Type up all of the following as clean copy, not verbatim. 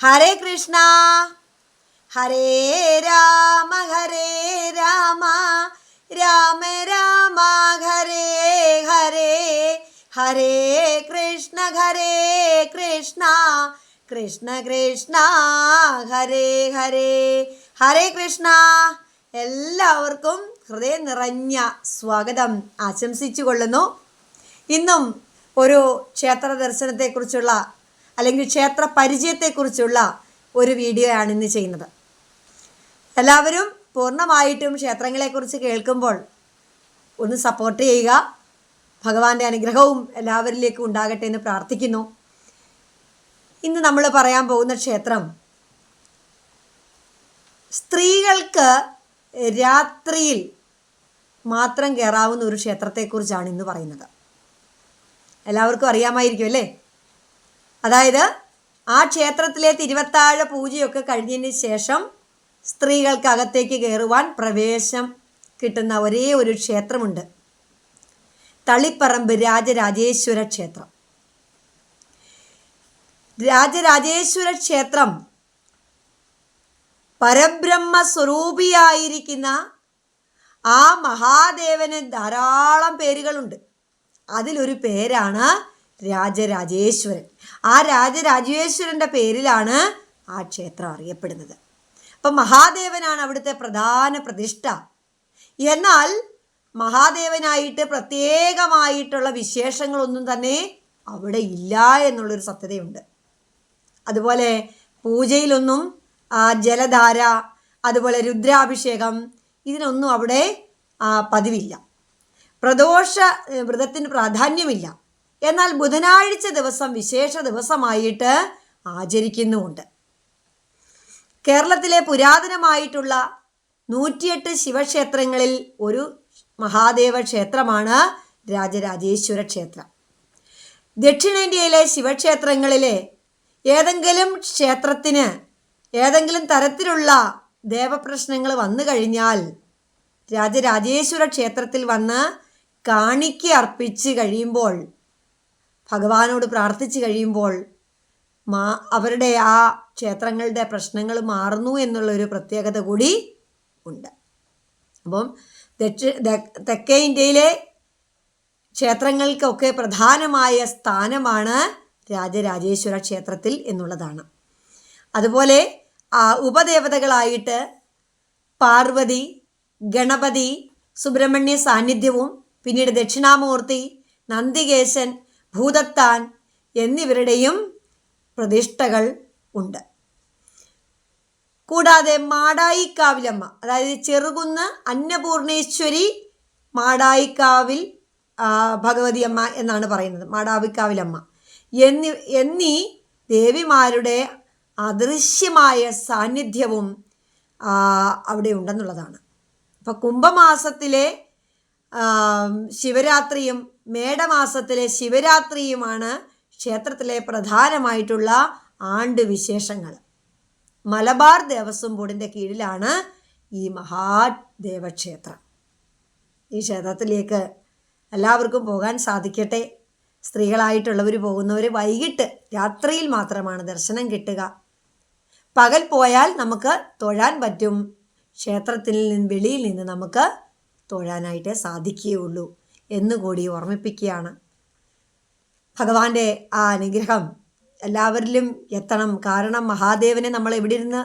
ഹരേ കൃഷ്ണ. ഹരേ രാമ രാമ രാമ ഹരേ ഹരേ, ഹരേ കൃഷ്ണ കൃഷ്ണ കൃഷ്ണ ഹരേ ഹരേ. ഹരേ കൃഷ്ണ. എല്ലാവർക്കും ഹൃദയം നിറഞ്ഞ സ്വാഗതം ആശംസിച്ചു കൊള്ളുന്നു. ഇന്നും ഒരു ക്ഷേത്ര ദർശനത്തെക്കുറിച്ചുള്ള അല്ലെങ്കിൽ ക്ഷേത്ര പരിചയത്തെക്കുറിച്ചുള്ള ഒരു വീഡിയോ ആണ് ഇന്ന് ചെയ്യുന്നത്. എല്ലാവരും പൂർണ്ണമായിട്ടും ക്ഷേത്രങ്ങളെക്കുറിച്ച് കേൾക്കുമ്പോൾ ഒന്ന് സപ്പോർട്ട് ചെയ്യുക. ഭഗവാന്റെ അനുഗ്രഹവും എല്ലാവരിലേക്കും ഉണ്ടാകട്ടെ എന്ന് പ്രാർത്ഥിക്കുന്നു. ഇന്ന് നമ്മൾ പറയാൻ പോകുന്ന ക്ഷേത്രം സ്ത്രീകൾക്ക് രാത്രിയിൽ മാത്രം കയറാവുന്ന ഒരു ക്ഷേത്രത്തെക്കുറിച്ചാണ് ഇന്ന് പറയുന്നത്. എല്ലാവർക്കും അറിയാമായിരിക്കും അല്ലേ? അതായത് ആ ക്ഷേത്രത്തിലെ തിരുവത്താഴ പൂജയൊക്കെ കഴിഞ്ഞതിന് ശേഷം സ്ത്രീകൾക്ക് അകത്തേക്ക് കയറുവാൻ പ്രവേശം കിട്ടുന്ന ഒരേ ഒരു ക്ഷേത്രമുണ്ട്, തളിപ്പറമ്പ് രാജരാജേശ്വര ക്ഷേത്രം. രാജരാജേശ്വര ക്ഷേത്രം പരബ്രഹ്മ സ്വരൂപിയായിരിക്കുന്ന ആ മഹാദേവന് ധാരാളം പേരുകളുണ്ട്. അതിലൊരു പേരാണ് രാജരാജേശ്വരൻ. ആ രാജരാജേശ്വരൻ്റെ പേരിലാണ് ആ ക്ഷേത്രം അറിയപ്പെടുന്നത്. അപ്പം മഹാദേവനാണ് അവിടുത്തെ പ്രധാന പ്രതിഷ്ഠ. എന്നാൽ മഹാദേവനായിട്ട് പ്രത്യേകമായിട്ടുള്ള വിശേഷങ്ങളൊന്നും തന്നെ അവിടെ ഇല്ല എന്നുള്ളൊരു സത്യതയുണ്ട്. അതുപോലെ പൂജയിലൊന്നും ജലധാര, അതുപോലെ രുദ്രാഭിഷേകം, ഇതിനൊന്നും അവിടെ പതിവില്ല. പ്രദോഷ വ്രതത്തിന് പ്രാധാന്യമില്ല. എന്നാൽ ബുധനാഴ്ച ദിവസം വിശേഷ ദിവസമായിട്ട് ആചരിക്കുന്നുമുണ്ട്. കേരളത്തിലെ പുരാതനമായിട്ടുള്ള 108 ശിവക്ഷേത്രങ്ങളിൽ ഒരു മഹാദേവ ക്ഷേത്രമാണ് രാജരാജേശ്വര ക്ഷേത്രം. ദക്ഷിണേന്ത്യയിലെ ശിവക്ഷേത്രങ്ങളിലെ ഏതെങ്കിലും ക്ഷേത്രത്തിന് ഏതെങ്കിലും തരത്തിലുള്ള ദേവപ്രശ്നങ്ങൾ വന്നു കഴിഞ്ഞാൽ രാജരാജേശ്വര ക്ഷേത്രത്തിൽ വന്ന് കാണിക്ക അർപ്പിച്ച് കഴിയുമ്പോൾ, ഭഗവാനോട് പ്രാർത്ഥിച്ച് കഴിയുമ്പോൾ അവരുടെ ആ ക്ഷേത്രങ്ങളുടെ പ്രശ്നങ്ങൾ മാറുന്നു എന്നുള്ളൊരു പ്രത്യേകത കൂടി ഉണ്ട്. അപ്പം തെക്കേ ഇന്ത്യയിലെ ക്ഷേത്രങ്ങൾക്കൊക്കെ പ്രധാനമായ സ്ഥാനമാണ് രാജരാജേശ്വര ക്ഷേത്രത്തിൽ എന്നുള്ളതാണ്. അതുപോലെ ഉപദേവതകളായിട്ട് പാർവതി, ഗണപതി, സുബ്രഹ്മണ്യ സാന്നിധ്യവും പിന്നീട് ദക്ഷിണാമൂർത്തി, നന്ദികേശൻ, ഭൂതത്താൻ എന്നിവരുടെയും പ്രതിഷ്ഠകൾ ഉണ്ട്. കൂടാതെ മാടായിക്കാവിലമ്മ, അതായത് ചെറുകുന്ന് അന്നപൂർണേശ്വരി മാടായിക്കാവിൽ ഭഗവതി അമ്മ എന്നാണ് പറയുന്നത്, മാടായിക്കാവിലമ്മ എന്നീ ദേവിമാരുടെ അദൃശ്യമായ സാന്നിധ്യവും അവിടെ ഉണ്ടെന്നുള്ളതാണ്. അപ്പോൾ കുംഭമാസത്തിലെ ശിവരാത്രിയും മേടമാസത്തിലെ ശിവരാത്രിയുമാണ് ക്ഷേത്രത്തിലെ പ്രധാനമായിട്ടുള്ള ആണ്ട് വിശേഷങ്ങൾ. മലബാർ ദേവസ്വം ബോർഡിൻ്റെ കീഴിലാണ് ഈ മഹാദേവക്ഷേത്രം. ഈ ക്ഷേത്രത്തിലേക്ക് എല്ലാവർക്കും പോകാൻ സാധിക്കട്ടെ. സ്ത്രീകളായിട്ടുള്ളവർ പോകുന്നവർ വൈകിട്ട് രാത്രിയിൽ മാത്രമാണ് ദർശനം കിട്ടുക. പകൽ പോയാൽ നമുക്ക് തൊഴാൻ പറ്റും. ക്ഷേത്രത്തിൽ നിന്ന് വെളിയിൽ നിന്ന് നമുക്ക് തൊഴാനായിട്ട് സാധിക്കുകയുള്ളൂ എന്നുകൂടി ഓർമ്മിപ്പിക്കുകയാണ്. ഭഗവാന്റെ ആ അനുഗ്രഹം എല്ലാവരിലും എത്തണം. കാരണം മഹാദേവനെ നമ്മൾ എവിടെ ഇരുന്ന്,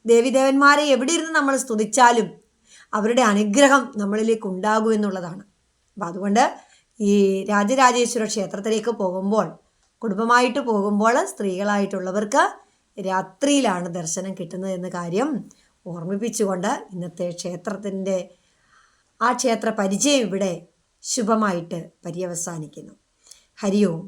ദേവിദേവന്മാരെ എവിടെ ഇരുന്ന് നമ്മൾ സ്തുതിച്ചാലും അവരുടെ അനുഗ്രഹം നമ്മളിലേക്ക് ഉണ്ടാകൂ എന്നുള്ളതാണ്. അപ്പം അതുകൊണ്ട് ഈ രാജരാജേശ്വര ക്ഷേത്രത്തിലേക്ക് പോകുമ്പോൾ, കുടുംബമായിട്ട് പോകുമ്പോൾ സ്ത്രീകളായിട്ടുള്ളവർക്ക് രാത്രിയിലാണ് ദർശനം കിട്ടുന്നത് എന്ന കാര്യം ഓർമ്മിപ്പിച്ചുകൊണ്ട് ഇന്നത്തെ ക്ഷേത്രത്തിൻ്റെ ആ ക്ഷേത്ര പരിചയം ഇവിടെ ശുഭമായിട്ട് പര്യവസാനിക്കുന്നു. ഹരി ഓം.